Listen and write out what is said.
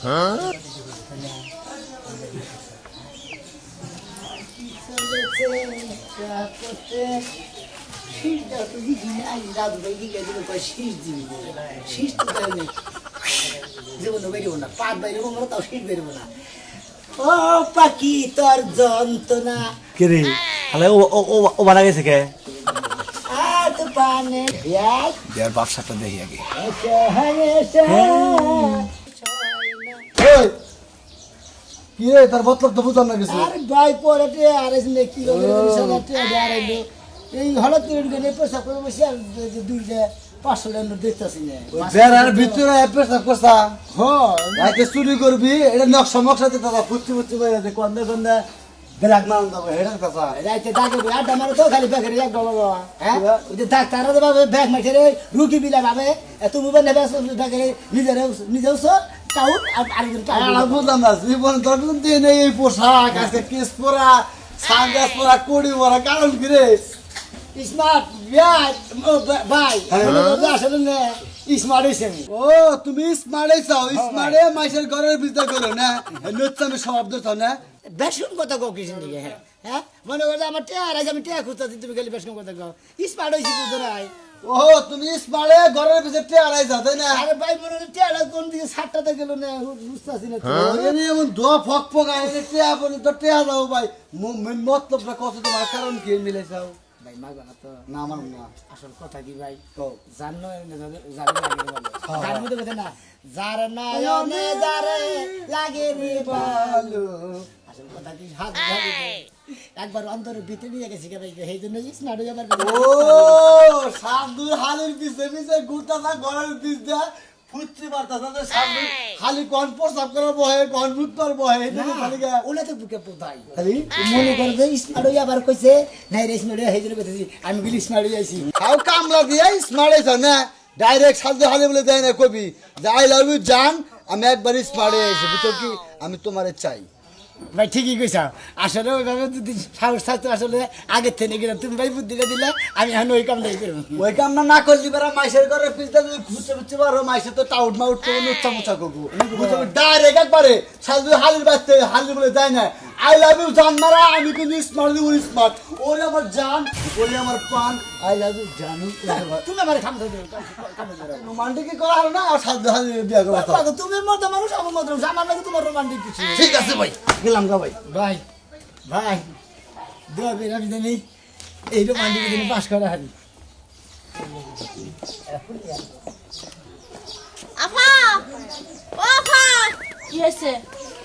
ও পাখি তোর যন্ত্রণা কে রে আলে ও মারা গেছে কে আত পানে ইয়ার বাপসাটা দেখি আগে কি রে তার মতলব তো বুঝার না কিছু আর ভাই পড়াতে আর এসে কি এই হঠাৎ করে গেলে পেশা করে বসে আর দুইটা 500 টাকা দেখতেছি না বেড়ার ভিতরে পেশাব করছা হ্যাঁ রাতে চুরি করবি এটা নকশা মকশা দিতে দাদা ফুচি ফুচি করে দে কন্দে কন্দে ব্যাগ মান দাও হেডা কথা রাইতে দাগে আড্ডা মারো তো খালি ব্যাগের এক বাবা হ্যাঁ ওই যে ডাক্তার ভাবে ব্যাগ মাইছে রে রুগী বিলা ভাবে তুমি বা নেবে ব্যাগের নিজেও কাউট আর আরেকজন আলা বুঝলাম না জীবন দরকার দিয়ে নেই এই পোশাক আছে কেস পরা সানগ্লাস পরা কোড়ি পরা কারণ কি রে স্মার্ট ভাই আসলে না স্মার্ট হয়েছে ও তুমি স্মার্টে চাও স্মার্টে মাইসের ঘরের ভিতরে করো না নচ্চামি শব্দ তো না বেশন কথা কও কিছু দিকে হ্যাঁ হ্যাঁ মনে করো আমার টেয়ার আছে আমি টেয়ার খুঁজতেছি তুমি খালি বেশন কথা কও স্মার্ট হয়েছি তো নাই ও তুমি স্মার্টে ঘরের ভিতরে টেয়ারাই যাও তাই না আরে ভাই মনে হচ্ছে টেয়ার কোন দিকে সাতটাতে গেল না বুঝতেছি না এনে এমন দোয়া ফক ফক আইনে টেয়া বলে তো টেয়া দাও ভাই মতলবটা কত তোমার কারণ কি মিলেছাও ভাই মাগবা না তো না আমার না আসল কথা কি ভাই কও জানো জানার মধ্যে কথা না যার নয়নে যারে লাগে রে ভালো আসল কথা কি হাত ধরে একবার অন্তরের ভিতরে নিয়ে গেছি ভাই সেই জন্য স্মার্ট হয়ে যাবার ও সাধুর হালের পিছে পিছে ঘুরতাছা ঘরের পিছে ফুচি মারতাছা তো সাধু খালি কোন প্রসাব করার বহে কোন ভুত্তর বহে এটা খালি গা ওলা তো বুকে পোতাই খালি মনে করে যে স্মার্ট হয়ে আবার কইছে নাই রে স্মার্ট হয়ে যাবে কইছি আমি বিলি স্মার্ট হয়ে আইছি খাও কামলা দিয়ে স্মার্ট হইছ না ডাইরেক্ট সাধু হালে বলে দেয় না কবি যে আই লাভ ইউ জান আমি একবার স্মার্ট হয়ে আইছি বুঝছো কি আমি তোমারে চাই ভাই ঠিকই কইছা আসলে ওইভাবে যদি সাহস থাকতো আসলে আগের থেকে গেলাম তুমি ভাই বুদ্ধিটা দিলে আমি এখন ওই কামটাই করবো ওই কাম না করলি বেড়া মাইসের ঘরে পিছতে যদি খুঁজতে খুঁজতে পারো মাইসে তো টাউট মাউট করে নুচ্ছা মুচ্ছা করবো ডাইরেক্ট একবারে সাধু হালির বাচ্চা হালি বলে যায় না আই লাভ ইউ জান মারা আমি কিন্তু স্মার্ট দিব স্মার্ট ওরে আমার জান ওরে আমার প্রাণ আই লাভ ইউ জানু তুমি আমার খামতে দেবে রোমান্টিক করা হলো না আর সাধু হালি বিয়া করা তুমি মতো মানুষ আমার মতো মানুষ আমার লাগে তোমার রোমান্টিক কিছু ঠিক আছে ভাই গেলাম গা ভাই ভাই ভাই দোয়া বের আমি জানি এই রোমান্টিক দিনে পাস করা হারি আফা ও আফা কি হয়েছে